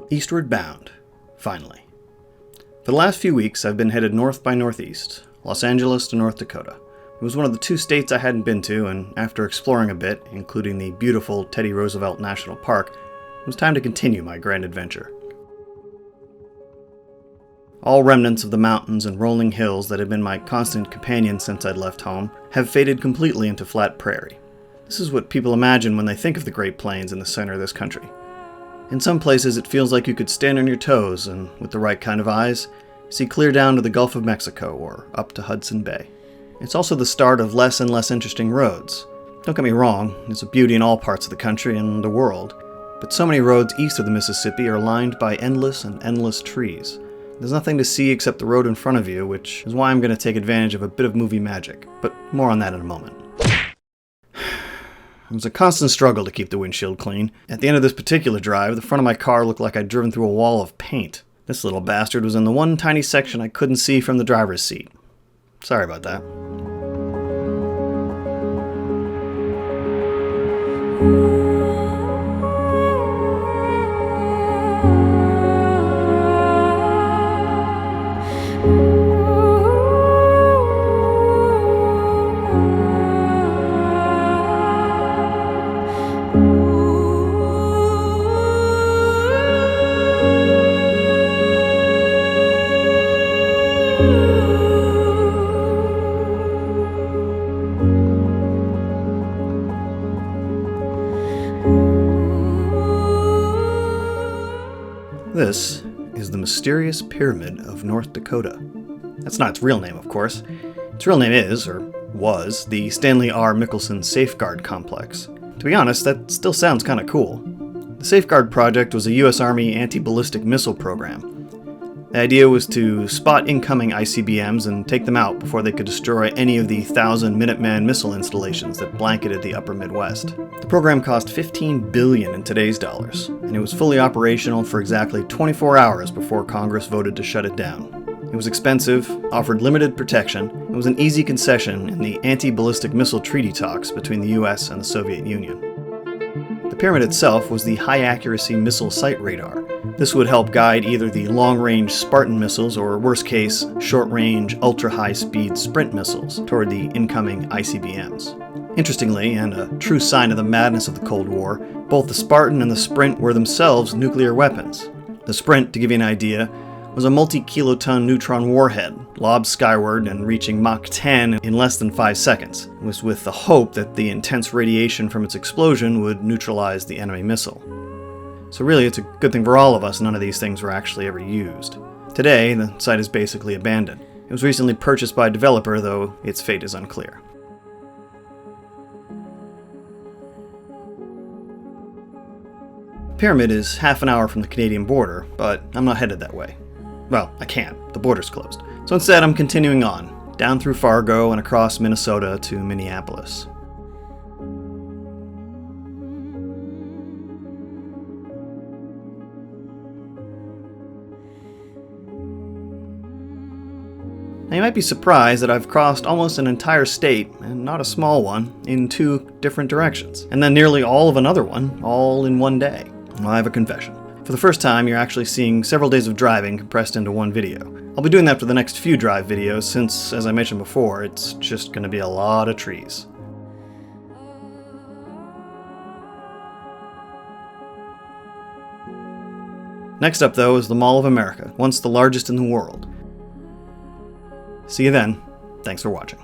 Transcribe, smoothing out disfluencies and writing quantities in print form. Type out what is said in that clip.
Eastward bound, finally. For the last few weeks, I've been headed north by northeast, Los Angeles to North Dakota. It was one of the two states I hadn't been to, and after exploring a bit, including the beautiful Teddy Roosevelt National Park, it was time to continue my grand adventure. All remnants of the mountains and rolling hills that had been my constant companion since I'd left home have faded completely into flat prairie. This is what people imagine when they think of the Great Plains in the center of this country. In some places, it feels like you could stand on your toes and, with the right kind of eyes, see clear down to the Gulf of Mexico or up to Hudson Bay. It's also the start of less and less interesting roads. Don't get me wrong, there's a beauty in all parts of the country and the world, but so many roads east of the Mississippi are lined by endless and endless trees. There's nothing to see except the road in front of you, which is why I'm going to take advantage of a bit of movie magic, but more on that in a moment. It was a constant struggle to keep the windshield clean. At the end of this particular drive, the front of my car looked like I'd driven through a wall of paint. This little bastard was in the one tiny section I couldn't see from the driver's seat. Sorry about that. This is the mysterious Pyramid of North Dakota. That's not its real name, of course. Its real name is, or was, the Stanley R. Mickelson Safeguard Complex. To be honest, that still sounds kind of cool. The Safeguard Project was a U.S. Army anti-ballistic missile program. The idea was to spot incoming ICBMs and take them out before they could destroy any of the 1,000 Minuteman missile installations that blanketed the upper Midwest. The program cost $15 billion in today's dollars, and it was fully operational for exactly 24 hours before Congress voted to shut it down. It was expensive, offered limited protection, and was an easy concession in the anti-ballistic missile treaty talks between the US and the Soviet Union. The pyramid itself was the high-accuracy missile site radar. This would help guide either the long-range Spartan missiles or, worst case, short-range, ultra-high-speed Sprint missiles toward the incoming ICBMs. Interestingly, and a true sign of the madness of the Cold War, both the Spartan and the Sprint were themselves nuclear weapons. The Sprint, to give you an idea, was a multi-kiloton neutron warhead, lobbed skyward and reaching Mach 10 in less than 5 seconds. It was with the hope that the intense radiation from its explosion would neutralize the enemy missile. So really, it's a good thing for all of us none of these things were actually ever used. Today, the site is basically abandoned. It was recently purchased by a developer, though its fate is unclear. The pyramid is half an hour from the Canadian border, but I'm not headed that way. Well, I can't. The border's closed. So instead, I'm continuing on, down through Fargo and across Minnesota to Minneapolis. Now, you might be surprised that I've crossed almost an entire state, and not a small one, in 2 different directions, and then nearly all of another one, all in one day. Well, I have a confession. For the first time, you're actually seeing several days of driving compressed into one video. I'll be doing that for the next few drive videos since, as I mentioned before, it's just going to be a lot of trees. Next up, though, is the Mall of America, once the largest in the world. See you then. Thanks for watching.